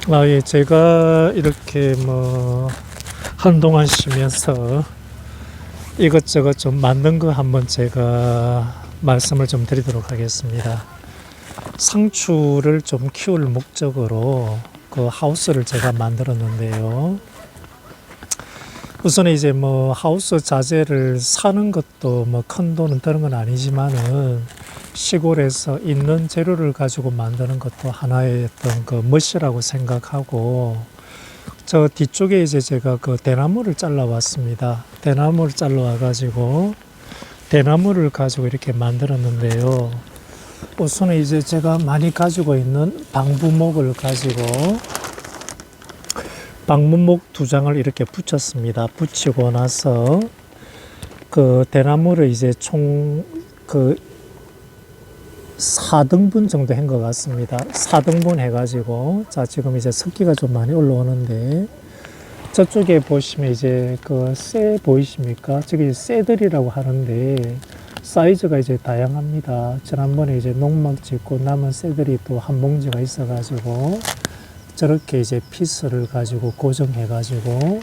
예, 제가 이렇게 한동안 쉬면서 이것저것 좀 만든 거 한번 제가 말씀을 좀 드리도록 하겠습니다. 상추를 좀 키울 목적으로 그 하우스를 제가 만들었는데요. 우선 이제 하우스 자재를 사는 것도 큰 돈은 드는 건 아니지만은 시골에서 있는 재료를 가지고 만드는 것도 하나의 어떤 그 멋이라고 생각하고, 저 뒤쪽에 이제 제가 그 대나무를 잘라 왔습니다. 대나무를 잘라 와가지고 대나무를 가지고 이렇게 만들었는데요. 우선은 이제 제가 많이 가지고 있는 방부목을 가지고 방부목 2장을 이렇게 붙였습니다. 붙이고 나서 그 대나무를 이제 총 그 4등분 정도 한 것 같습니다. 4등분 해가지고, 자, 지금 이제 습기가 좀 많이 올라오는데, 저쪽에 보시면 이제 그 쇠 보이십니까? 저기 쇠들이라고 하는데, 사이즈가 이제 다양합니다. 지난번에 이제 농막 짓고 남은 쇠들이 또 한 봉지가 있어가지고, 저렇게 이제 피스를 가지고 고정해가지고,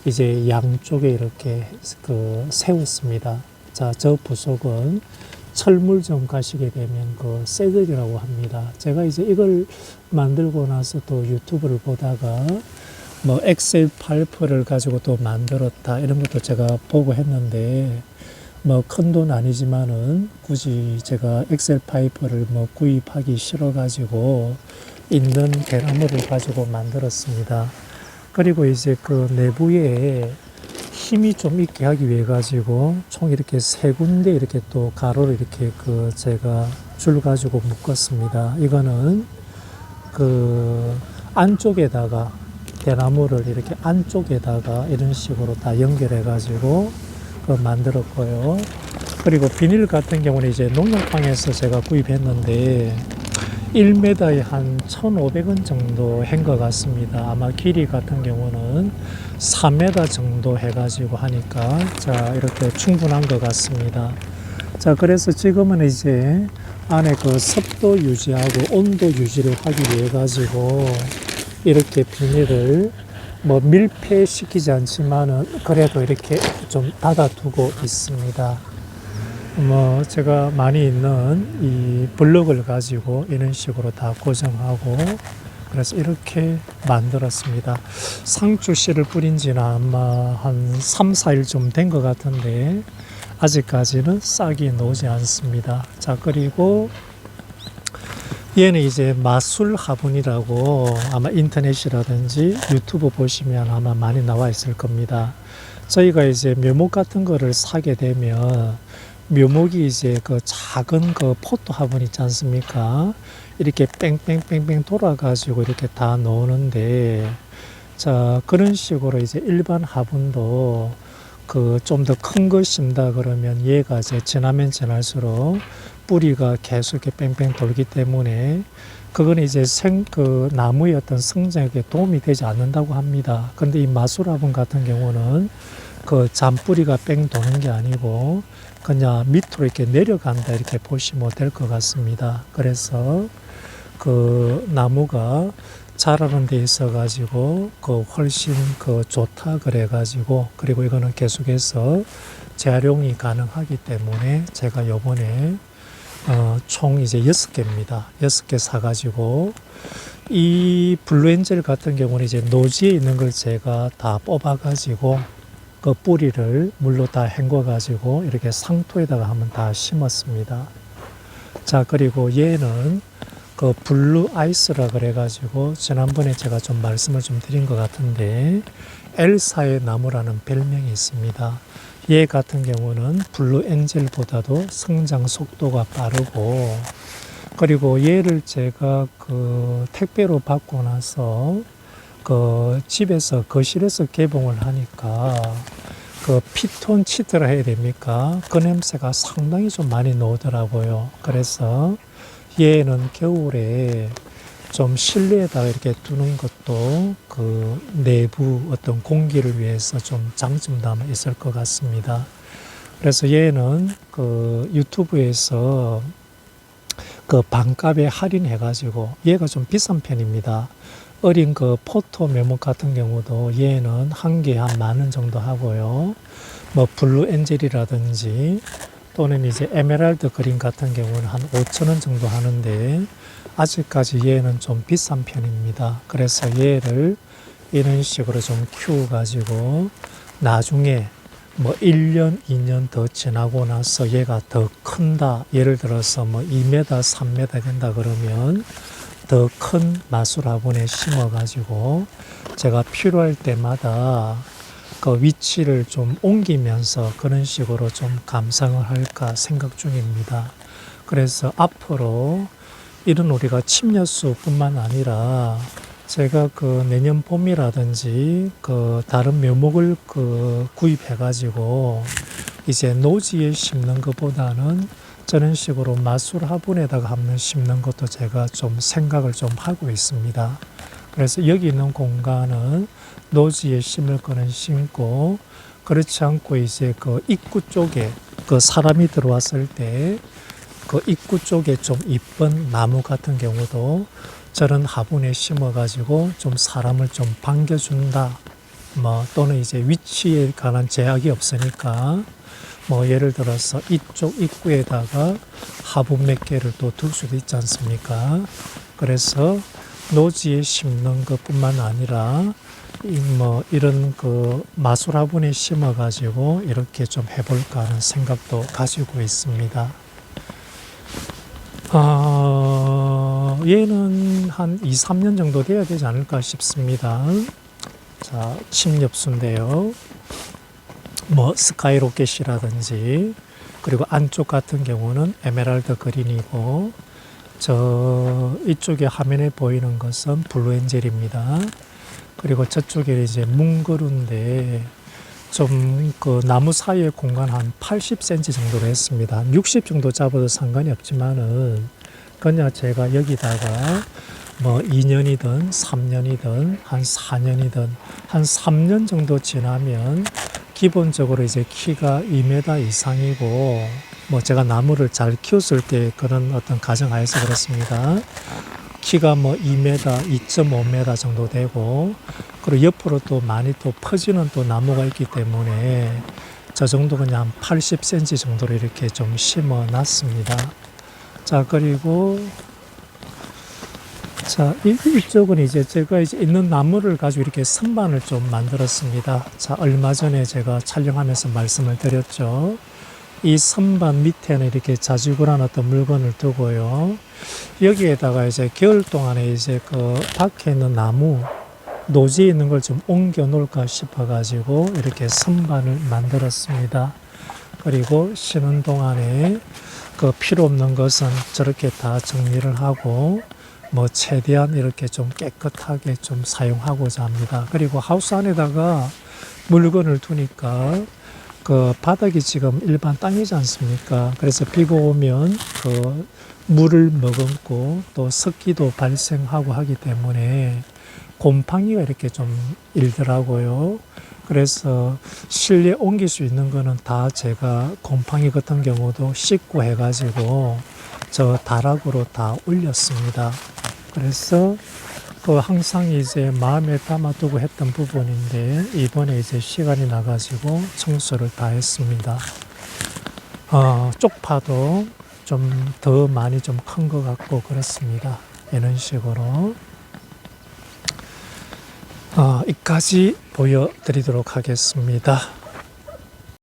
이제 양쪽에 이렇게 그 세웠습니다. 자, 저 부속은 철물점 가시게 되면 그 쇠들이라고 합니다. 제가 이제 이걸 만들고 나서 또 유튜브를 보다가 엑셀 파이프를 가지고 또 만들었다 이런 것도 제가 보고 했는데, 큰 돈 아니지만은 굳이 제가 엑셀 파이프를 구입하기 싫어 가지고 있는 대나무를 가지고 만들었습니다. 그리고 이제 그 내부에 힘이 좀 있게 하기 위해 가지고 총 이렇게 3군데 이렇게 또 가로를 이렇게 그 제가 줄 가지고 묶었습니다. 이거는 그 안쪽에다가 대나무를 이렇게 안쪽에다가 이런 식으로 다 연결해 가지고 그 만들었고요. 그리고 비닐 같은 경우는 이제 농약방에서 제가 구입했는데 1m에 한 1,500원 정도 한 것 같습니다. 아마 길이 같은 경우는 4m 정도 해가지고 하니까, 자, 이렇게 충분한 것 같습니다. 자, 그래서 지금은 이제 안에 그 습도 유지하고 온도 유지를 하기 위해 가지고 이렇게 비닐을 밀폐시키지 않지만은 그래도 이렇게 좀 닫아두고 있습니다. 제가 많이 있는 이 블럭을 가지고 이런 식으로 다 고정하고, 그래서 이렇게 만들었습니다. 상추 씨를 뿌린 지는 아마 한 3, 4일 좀 된 것 같은데 아직까지는 싹이 나오지 않습니다. 자, 그리고 얘는 이제 마술 화분이라고 아마 인터넷이라든지 유튜브 보시면 아마 많이 나와 있을 겁니다. 저희가 이제 묘목 같은 거를 사게 되면 묘목이 이제 그 작은 그 포토 화분 있지 않습니까? 이렇게 뺑뺑뺑뺑 돌아가지고 이렇게 다 넣는데, 자, 그런 식으로 이제 일반 화분도 그 좀 더 큰 거 심다 그러면 얘가 이제 지나면 지날수록 뿌리가 계속 이렇게 뺑뺑 돌기 때문에 그거는 이제 그 나무의 어떤 성장에 도움이 되지 않는다고 합니다. 근데 이 마술 화분 같은 경우는 그 잔뿌리가 뺑 도는 게 아니고 그냥 밑으로 이렇게 내려간다 이렇게 보시면 될 것 같습니다. 그래서 그 나무가 자라는 데 있어 가지고 그 훨씬 그 좋다 그래 가지고, 그리고 이거는 계속해서 재활용이 가능하기 때문에 제가 요번에 총 이제 6개입니다. 6개 사가지고, 이 블루엔젤 같은 경우는 이제 노지에 있는 걸 제가 다 뽑아가지고 그 뿌리를 물로 다 헹궈가지고 이렇게 상토에다가 한번 다 심었습니다. 자, 그리고 얘는 그 블루 아이스라 그래가지고 지난번에 제가 좀 말씀을 좀 드린 것 같은데 엘사의 나무라는 별명이 있습니다. 얘 같은 경우는 블루 엔젤보다도 성장 속도가 빠르고, 그리고 얘를 제가 그 택배로 받고 나서 그 집에서 거실에서 개봉을 하니까 그 피톤 치드라 해야 됩니까? 그 냄새가 상당히 좀 많이 나오더라고요. 그래서 얘는 겨울에 좀 실내에다가 이렇게 두는 것도 그 내부 어떤 공기를 위해서 좀 장점도 아마 있을 것 같습니다. 그래서 얘는 그 유튜브에서 그 반값에 할인해가지고 얘가 좀 비싼 편입니다. 어린 그 포토 묘목 같은 경우도 얘는 한 개에 한 10,000원 정도 하고요. 뭐 블루 엔젤이라든지 또는 이제 에메랄드 그린 같은 경우는 한 5,000원 정도 하는데 아직까지 얘는 좀 비싼 편입니다. 그래서 얘를 이런 식으로 좀 키워 가지고 나중에 뭐 1년, 2년 더 지나고 나서 얘가 더 큰다. 예를 들어서 뭐 2m, 3m 된다 그러면 더 큰 마술 화분에 심어 가지고 제가 필요할 때마다 그 위치를 좀 옮기면서 그런 식으로 좀 감상을 할까 생각 중입니다. 그래서 앞으로 이런 우리가 침려수뿐만 아니라 제가 그 내년 봄이라든지 그 다른 묘목을 그 구입해 가지고 이제 노지에 심는 것보다는 저런 식으로 마술 화분에다가 한번 심는 것도 제가 좀 생각을 좀 하고 있습니다. 그래서 여기 있는 공간은 노지에 심을 거는 심고, 그렇지 않고 이제 그 입구 쪽에 그 사람이 들어왔을 때 그 입구 쪽에 좀 이쁜 나무 같은 경우도 저런 화분에 심어 가지고 좀 사람을 좀 반겨준다. 뭐 또는 이제 위치에 관한 제약이 없으니까 뭐 예를 들어서 이쪽 입구에다가 화분 몇 개를 또 둘 수도 있지 않습니까? 그래서 노지에 심는 것뿐만 아니라 뭐 이런 그 마술 화분에 심어 가지고 이렇게 좀 해볼까 하는 생각도 가지고 있습니다. 얘는 한 2, 3년 정도 돼야 되지 않을까 싶습니다. 자, 침엽수인데요. 뭐 스카이 로켓이라든지, 그리고 안쪽 같은 경우는 에메랄드 그린이고, 저 이쪽에 화면에 보이는 것은 블루 엔젤입니다. 그리고 저쪽에 이제 뭉그른데 좀 그 나무 사이의 공간 한 80cm 정도로 했습니다. 한 60 정도 잡아도 상관이 없지만은 그냥 제가 여기다가 뭐 2년이든 3년이든 한 4년이든 한 3년 정도 지나면 기본적으로 이제 키가 2m 이상이고, 뭐 제가 나무를 잘 키웠을 때 그런 어떤 가정하에서 그렇습니다. 키가 뭐 2m, 2.5m 정도 되고, 그리고 옆으로 또 많이 또 퍼지는 또 나무가 있기 때문에 저 정도 그냥 한 80cm 정도로 이렇게 좀 심어 놨습니다. 자, 그리고 자, 이쪽은 이제 제가 이제 있는 나무를 가지고 이렇게 선반을 좀 만들었습니다. 자, 얼마 전에 제가 촬영하면서 말씀을 드렸죠. 이 선반 밑에는 이렇게 자지구란 어떤 물건을 두고요. 여기에다가 이제 겨울 동안에 이제 그 밖에 있는 나무, 노지에 있는 걸 좀 옮겨 놓을까 싶어 가지고 이렇게 선반을 만들었습니다. 그리고 쉬는 동안에 그 필요 없는 것은 저렇게 다 정리를 하고 뭐 최대한 이렇게 좀 깨끗하게 좀 사용하고자 합니다. 그리고 하우스 안에다가 물건을 두니까 그 바닥이 지금 일반 땅이지 않습니까? 그래서 비가 오면 그 물을 머금고 또 습기도 발생하고 하기 때문에 곰팡이가 이렇게 좀 일더라고요. 그래서 실내 옮길 수 있는 거는 다 제가 곰팡이 같은 경우도 씻고 해가지고 저 다락으로 다 올렸습니다. 그래서 그 항상 이제 마음에 담아두고 했던 부분인데 이번에 이제 시간이 나가지고 청소를 다 했습니다. 쪽파도 좀 더 많이 좀 큰 것 같고 그렇습니다. 이런 식으로 이까지 보여드리도록 하겠습니다.